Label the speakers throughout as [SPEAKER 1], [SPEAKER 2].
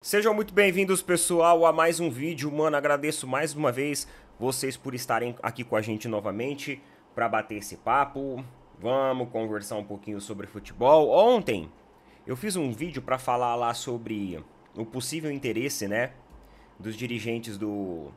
[SPEAKER 1] Sejam muito bem-vindos, pessoal, a mais um vídeo. Mano, agradeço mais uma vez vocês por estarem aqui com a gente novamente para bater esse papo. Vamos conversar um pouquinho sobre futebol. Ontem eu fiz um vídeo para falar lá sobre o possível interesse, né, dos dirigentes do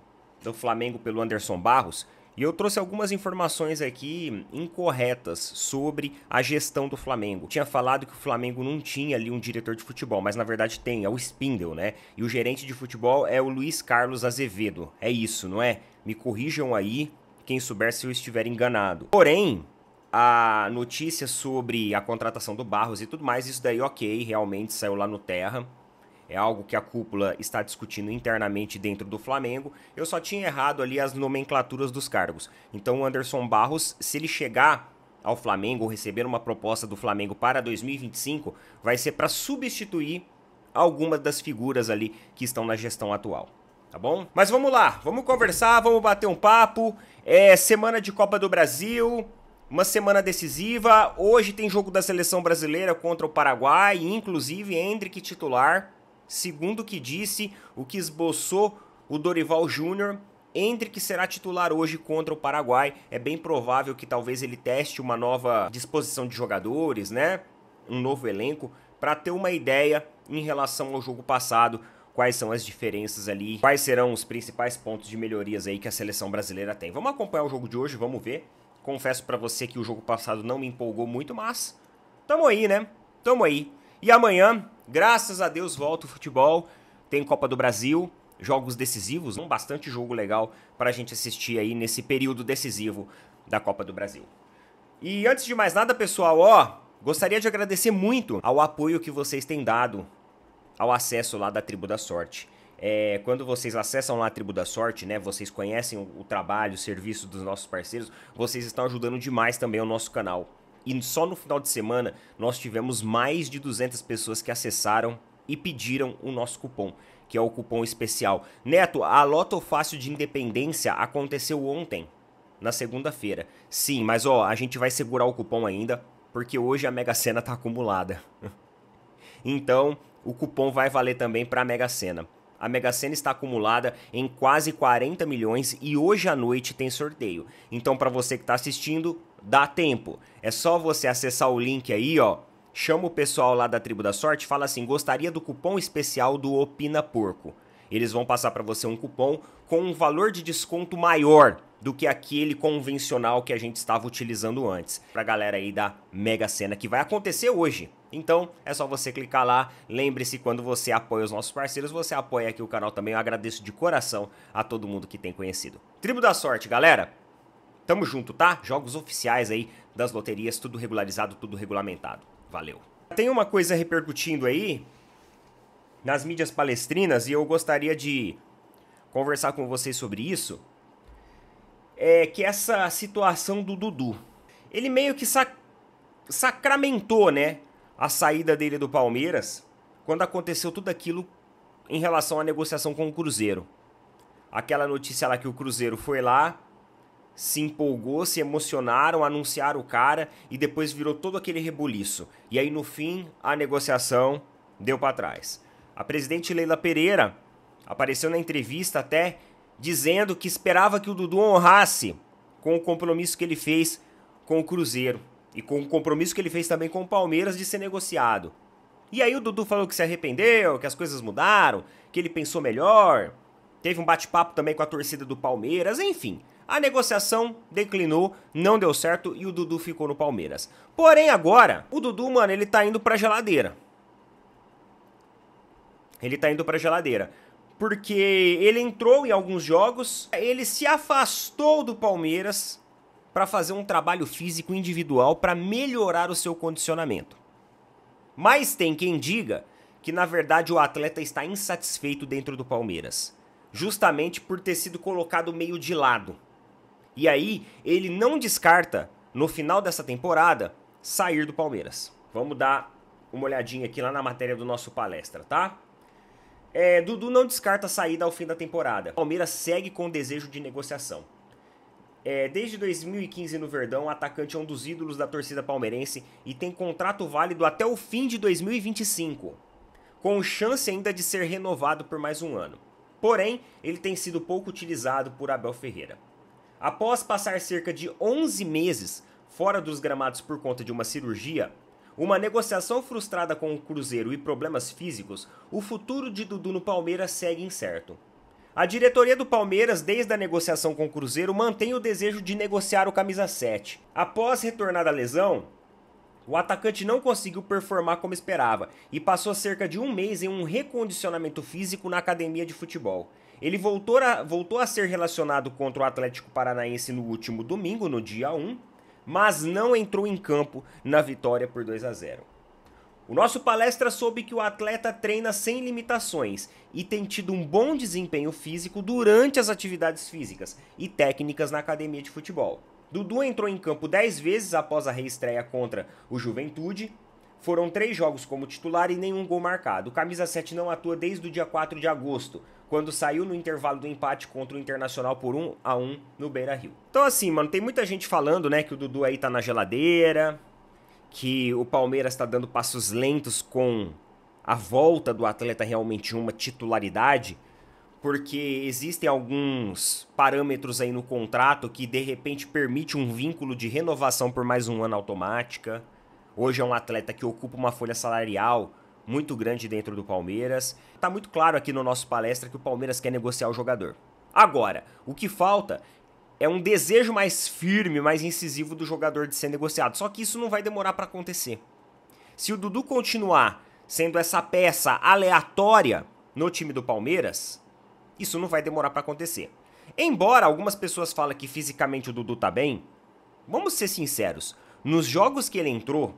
[SPEAKER 1] Flamengo pelo Anderson Barros. E eu trouxe algumas informações aqui incorretas sobre a gestão do Flamengo. Tinha falado que o Flamengo não tinha ali um diretor de futebol, mas na verdade tem, é o Spindle, né? E o gerente de futebol é o Luiz Carlos Azevedo. É isso, não é? Me corrijam aí, quem souber se eu estiver enganado. Porém, a notícia sobre a contratação do Barros e tudo mais, isso daí ok, realmente saiu lá no Terra. É algo que a cúpula está discutindo internamente dentro do Flamengo. Eu só tinha errado ali as nomenclaturas dos cargos. Então o Anderson Barros, se ele chegar ao Flamengo ou receber uma proposta do Flamengo para 2025, vai ser para substituir algumas das figuras ali que estão na gestão atual. Tá bom? Mas vamos lá, vamos conversar, vamos bater um papo. É semana de Copa do Brasil, uma semana decisiva. Hoje tem jogo da seleção brasileira contra o Paraguai, inclusive Endrick titular. Segundo o que disse, o que esboçou o Dorival Júnior, Endrick será titular hoje contra o Paraguai. É bem provável que talvez ele teste uma nova disposição de jogadores, né? Um novo elenco, para ter uma ideia em relação ao jogo passado, quais são as diferenças ali, quais serão os principais pontos de melhorias aí que a seleção brasileira tem. Vamos acompanhar o jogo de hoje, vamos ver. Confesso para você que o jogo passado não me empolgou muito, mas tamo aí, né? Tamo aí. E amanhã, graças a Deus, volta o futebol, tem Copa do Brasil, jogos decisivos, bastante jogo legal para a gente assistir aí nesse período decisivo da Copa do Brasil. E antes de mais nada, pessoal, gostaria de agradecer muito ao apoio que vocês têm dado ao acesso lá da Tribo da Sorte. Quando vocês acessam lá a Tribo da Sorte, né, vocês conhecem o trabalho, o serviço dos nossos parceiros, vocês estão ajudando demais também o nosso canal. E só no final de semana nós tivemos mais de 200 pessoas que acessaram e pediram o nosso cupom, que é o cupom especial. Neto, a Loto Fácil de Independência aconteceu ontem, na segunda-feira. Sim, mas a gente vai segurar o cupom ainda, porque hoje a Mega Sena tá acumulada. Então, o cupom vai valer também para a Mega Sena. A Mega Sena está acumulada em quase 40 milhões e hoje à noite tem sorteio. Então, para você que está assistindo, dá tempo. É só você acessar o link aí, chama o pessoal lá da Tribo da Sorte, fala assim, gostaria do cupom especial do Opina Porco. Eles vão passar para você um cupom com um valor de desconto maior do que aquele convencional que a gente estava utilizando antes. Pra galera aí da Mega Sena, que vai acontecer hoje. Então, é só você clicar lá. Lembre-se, quando você apoia os nossos parceiros, você apoia aqui o canal também. Eu agradeço de coração a todo mundo que tem conhecido. Tribo da Sorte, galera. Tamo junto, tá? Jogos oficiais aí das loterias, tudo regularizado, tudo regulamentado. Valeu. Tem uma coisa repercutindo aí nas mídias palestrinas e eu gostaria de conversar com vocês sobre isso. Que essa situação do Dudu. Ele meio que sacramentou, né, a saída dele do Palmeiras quando aconteceu tudo aquilo em relação à negociação com o Cruzeiro. Aquela notícia lá que o Cruzeiro foi lá, se empolgou, se emocionaram, anunciaram o cara e depois virou todo aquele rebuliço. E aí no fim a negociação deu para trás. A presidente Leila Pereira apareceu na entrevista até dizendo que esperava que o Dudu honrasse com o compromisso que ele fez com o Cruzeiro e com o compromisso que ele fez também com o Palmeiras de ser negociado. E aí o Dudu falou que se arrependeu, que as coisas mudaram, que ele pensou melhor, teve um bate-papo também com a torcida do Palmeiras, enfim. A negociação declinou, não deu certo e o Dudu ficou no Palmeiras. Porém agora, o Dudu, mano, ele tá indo pra geladeira. Ele tá indo pra geladeira. Porque ele entrou em alguns jogos, ele se afastou do Palmeiras para fazer um trabalho físico individual para melhorar o seu condicionamento. Mas tem quem diga que na verdade o atleta está insatisfeito dentro do Palmeiras, justamente por ter sido colocado meio de lado. E aí ele não descarta, no final dessa temporada, sair do Palmeiras. Vamos dar uma olhadinha aqui lá na matéria do nosso palestra, tá? Dudu não descarta a saída ao fim da temporada. O Palmeiras segue com o desejo de negociação. Desde 2015 no Verdão, o atacante é um dos ídolos da torcida palmeirense e tem contrato válido até o fim de 2025. com chance ainda de ser renovado por mais um ano. Porém, ele tem sido pouco utilizado por Abel Ferreira. Após passar cerca de 11 meses fora dos gramados por conta de uma cirurgia, uma negociação frustrada com o Cruzeiro e problemas físicos, o futuro de Dudu no Palmeiras segue incerto. A diretoria do Palmeiras, desde a negociação com o Cruzeiro, mantém o desejo de negociar o camisa 7. Após retornar da lesão, o atacante não conseguiu performar como esperava e passou cerca de um mês em um recondicionamento físico na academia de futebol. Ele voltou a ser relacionado contra o Atlético Paranaense no último domingo, no dia 1, mas não entrou em campo na vitória por 2-0. O nosso palestra soube que o atleta treina sem limitações e tem tido um bom desempenho físico durante as atividades físicas e técnicas na academia de futebol. Dudu entrou em campo 10 vezes após a reestreia contra o Juventude. Foram 3 jogos como titular e nenhum gol marcado. O camisa 7 não atua desde o dia 4 de agosto, quando saiu no intervalo do empate contra o Internacional por 1-1 no Beira-Rio. Então assim, mano, tem muita gente falando, né, que o Dudu aí tá na geladeira, que o Palmeiras tá dando passos lentos com a volta do atleta realmente em uma titularidade, porque existem alguns parâmetros aí no contrato que de repente permite um vínculo de renovação por mais um ano automática. Hoje é um atleta que ocupa uma folha salarial muito grande dentro do Palmeiras. Tá muito claro aqui no nosso palestra que o Palmeiras quer negociar o jogador. Agora, o que falta é um desejo mais firme, mais incisivo do jogador de ser negociado. Só que isso não vai demorar para acontecer. Se o Dudu continuar sendo essa peça aleatória no time do Palmeiras, isso não vai demorar para acontecer. Embora algumas pessoas falem que fisicamente o Dudu tá bem, vamos ser sinceros, nos jogos que ele entrou,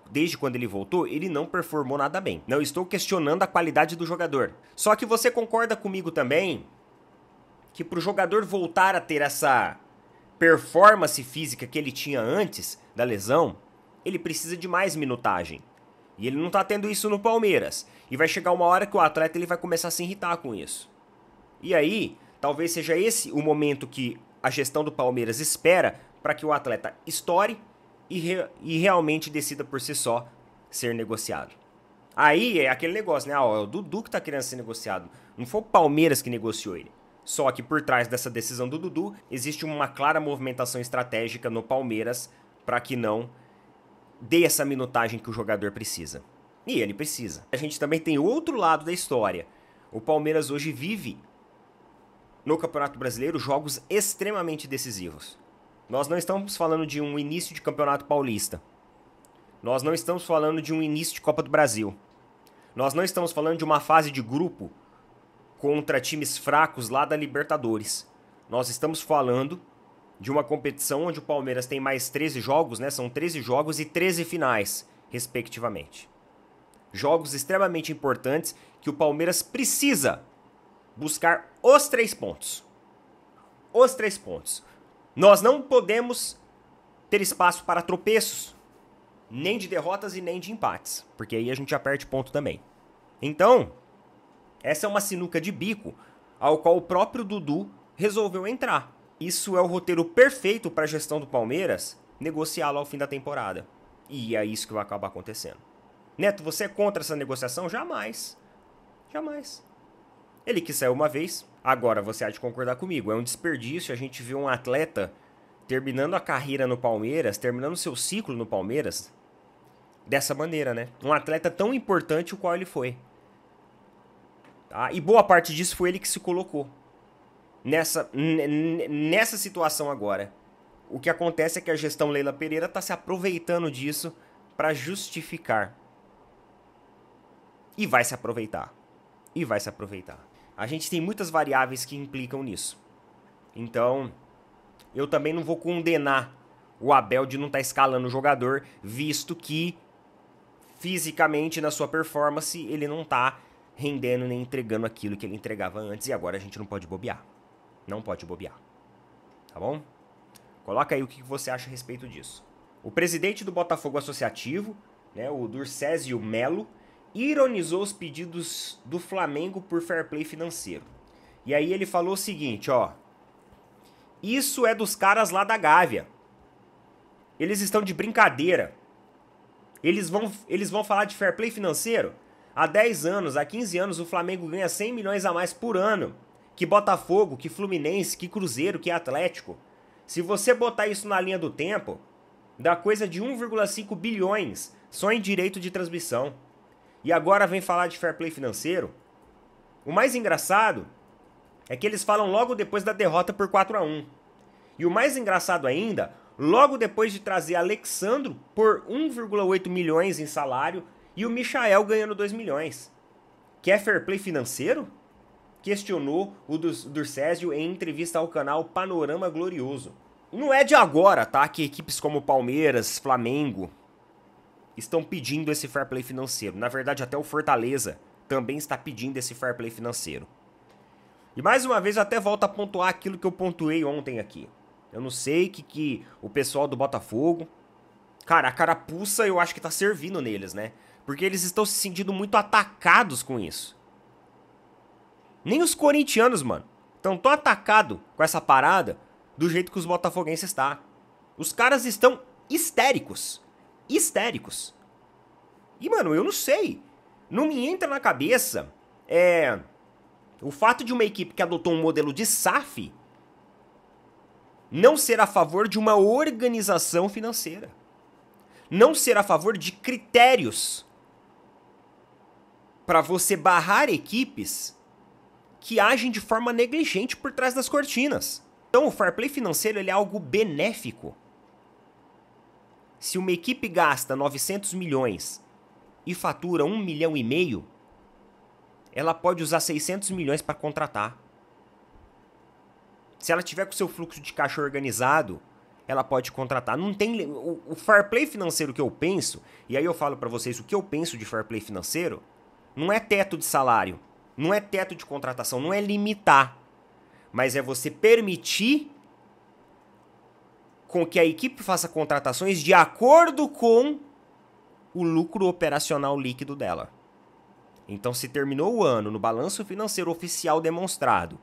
[SPEAKER 1] desde quando ele voltou, ele não performou nada bem. Não estou questionando a qualidade do jogador. Só que você concorda comigo também que para o jogador voltar a ter essa performance física que ele tinha antes da lesão, ele precisa de mais minutagem. E ele não tá tendo isso no Palmeiras. E vai chegar uma hora que o atleta ele vai começar a se irritar com isso. E aí, talvez seja esse o momento que a gestão do Palmeiras espera para que o atleta estoure e realmente decida por si só ser negociado. Aí é aquele negócio, né? É o Dudu que tá querendo ser negociado. Não foi o Palmeiras que negociou ele. Só que por trás dessa decisão do Dudu, existe uma clara movimentação estratégica no Palmeiras para que não dê essa minutagem que o jogador precisa. E ele precisa. A gente também tem outro lado da história. O Palmeiras hoje vive no Campeonato Brasileiro jogos extremamente decisivos. Nós não estamos falando de um início de Campeonato Paulista. Nós não estamos falando de um início de Copa do Brasil. Nós não estamos falando de uma fase de grupo contra times fracos lá da Libertadores. Nós estamos falando de uma competição onde o Palmeiras tem mais 13 jogos, né? São 13 jogos e 13 finais, respectivamente. Jogos extremamente importantes que o Palmeiras precisa buscar os 3 pontos. Os 3 pontos. Nós não podemos ter espaço para tropeços, nem de derrotas e nem de empates, porque aí a gente já perde ponto também. Então, essa é uma sinuca de bico ao qual o próprio Dudu resolveu entrar. Isso é o roteiro perfeito para a gestão do Palmeiras negociá-lo ao fim da temporada. E é isso que vai acabar acontecendo. Neto, você é contra essa negociação? Jamais. Jamais. Ele quis sair uma vez, agora você há de concordar comigo. É um desperdício a gente ver um atleta terminando a carreira no Palmeiras, terminando seu ciclo no Palmeiras, dessa maneira, né? Um atleta tão importante o qual ele foi. Tá? E boa parte disso foi ele que se colocou nessa situação agora. O que acontece é que a gestão Leila Pereira está se aproveitando disso para justificar. E vai se aproveitar. E vai se aproveitar. A gente tem muitas variáveis que implicam nisso. Então, eu também não vou condenar o Abel de não estar escalando o jogador, visto que fisicamente, na sua performance, ele não está rendendo nem entregando aquilo que ele entregava antes. E agora a gente não pode bobear. Não pode bobear. Tá bom? Coloca aí o que você acha a respeito disso. O presidente do Botafogo Associativo, né, o Durcésio Melo, ironizou os pedidos do Flamengo por fair play financeiro. E aí ele falou o seguinte, ó. Isso é dos caras lá da Gávea. Eles estão de brincadeira. Eles vão falar de fair play financeiro? Há 10 anos, há 15 anos, o Flamengo ganha 100 milhões a mais por ano que Botafogo, que Fluminense, que Cruzeiro, que Atlético. Se você botar isso na linha do tempo, dá coisa de 1,5 bilhões só em direito de transmissão. E agora vem falar de fair play financeiro. O mais engraçado é que eles falam logo depois da derrota por 4-1. E o mais engraçado ainda, logo depois de trazer Alexandro por 1,8 milhões em salário e o Michael ganhando 2 milhões. Quer fair play financeiro? Questionou o Durcésio em entrevista ao canal Panorama Glorioso. Não é de agora, tá? Que equipes como Palmeiras, Flamengo estão pedindo esse fair play financeiro. Na verdade, até o Fortaleza também está pedindo esse fair play financeiro. E mais uma vez, eu até volto a pontuar aquilo que eu pontuei ontem aqui. Eu não sei que o pessoal do Botafogo... Cara, a carapuça eu acho que tá servindo neles, né? Porque eles estão se sentindo muito atacados com isso. Nem os corintianos, mano, estão tão atacados com essa parada do jeito que os botafoguenses estão. Os caras estão histéricos. Histéricos. E, mano, eu não sei. Não me entra na cabeça o fato de uma equipe que adotou um modelo de SAF não ser a favor de uma organização financeira. Não ser a favor de critérios para você barrar equipes que agem de forma negligente por trás das cortinas. Então o fair play financeiro ele é algo benéfico. Se uma equipe gasta 900 milhões e fatura 1,5 milhão, ela pode usar 600 milhões para contratar. Se ela tiver com seu fluxo de caixa organizado, ela pode contratar. Não tem o fair play financeiro que eu penso, e aí eu falo para vocês o que eu penso de fair play financeiro, não é teto de salário, não é teto de contratação, não é limitar, mas é você permitir com que a equipe faça contratações de acordo com o lucro operacional líquido dela. Então, se terminou o ano no balanço financeiro oficial demonstrado,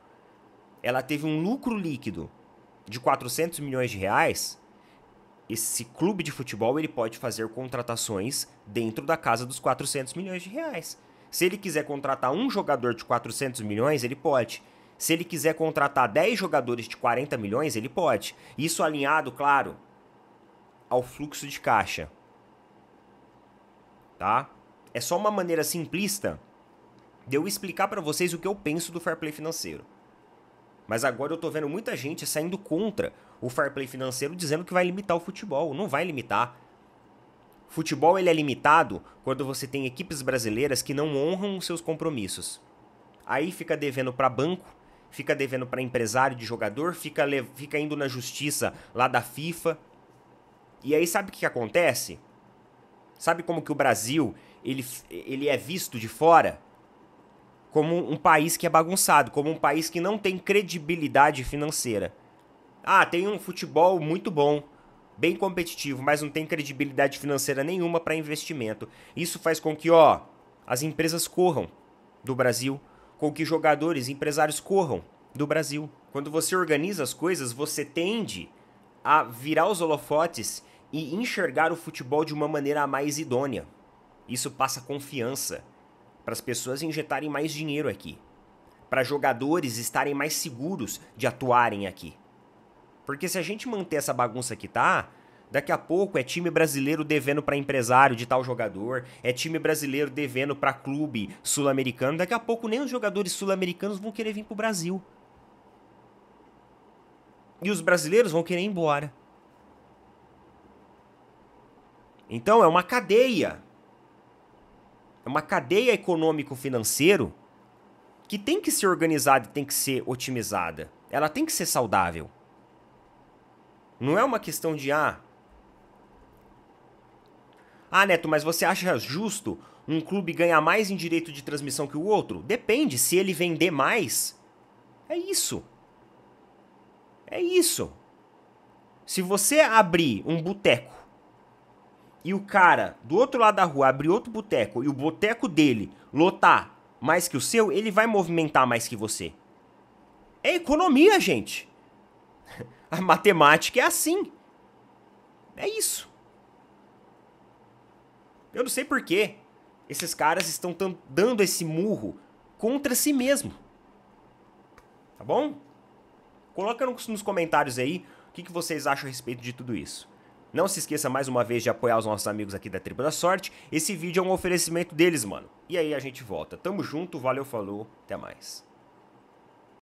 [SPEAKER 1] ela teve um lucro líquido de 400 milhões de reais, esse clube de futebol ele pode fazer contratações dentro da casa dos 400 milhões de reais. Se ele quiser contratar um jogador de 400 milhões, ele pode. Se ele quiser contratar 10 jogadores de 40 milhões, ele pode. Isso alinhado, claro, ao fluxo de caixa. Tá? É só uma maneira simplista de eu explicar para vocês o que eu penso do fair play financeiro. Mas agora eu tô vendo muita gente saindo contra o fair play financeiro dizendo que vai limitar o futebol. Não vai limitar. Futebol ele é limitado quando você tem equipes brasileiras que não honram os seus compromissos. Aí fica devendo para banco, fica devendo para empresário de jogador, fica indo na justiça lá da FIFA. E aí sabe o que acontece? Sabe como que o Brasil ele é visto de fora? Como um país que é bagunçado, como um país que não tem credibilidade financeira. Ah, tem um futebol muito bom, bem competitivo, mas não tem credibilidade financeira nenhuma para investimento. Isso faz com que, as empresas corram do Brasil, com que jogadores, empresários corram do Brasil. Quando você organiza as coisas, você tende a virar os holofotes e enxergar o futebol de uma maneira mais idônea. Isso passa confiança para as pessoas injetarem mais dinheiro aqui, para jogadores estarem mais seguros de atuarem aqui. Porque se a gente manter essa bagunça que tá, daqui a pouco é time brasileiro devendo para empresário de tal jogador, é time brasileiro devendo para clube sul-americano, daqui a pouco nem os jogadores sul-americanos vão querer vir pro Brasil. E os brasileiros vão querer ir embora. Então é uma cadeia. É uma cadeia econômico-financeiro que tem que ser organizada e tem que ser otimizada. Ela tem que ser saudável. Não é uma questão de, Neto, mas você acha justo um clube ganhar mais em direito de transmissão que o outro? Depende, se ele vender mais, é isso. É isso. Se você abrir um boteco e o cara do outro lado da rua abrir outro boteco e o boteco dele lotar mais que o seu, ele vai movimentar mais que você. É economia, gente. A matemática é assim. É isso. Eu não sei porquê. Esses caras estão dando esse murro contra si mesmo. Tá bom? Coloca nos comentários aí o que vocês acham a respeito de tudo isso. Não se esqueça mais uma vez de apoiar os nossos amigos aqui da Tribo da Sorte. Esse vídeo é um oferecimento deles, mano. E aí a gente volta. Tamo junto, valeu, falou, até mais.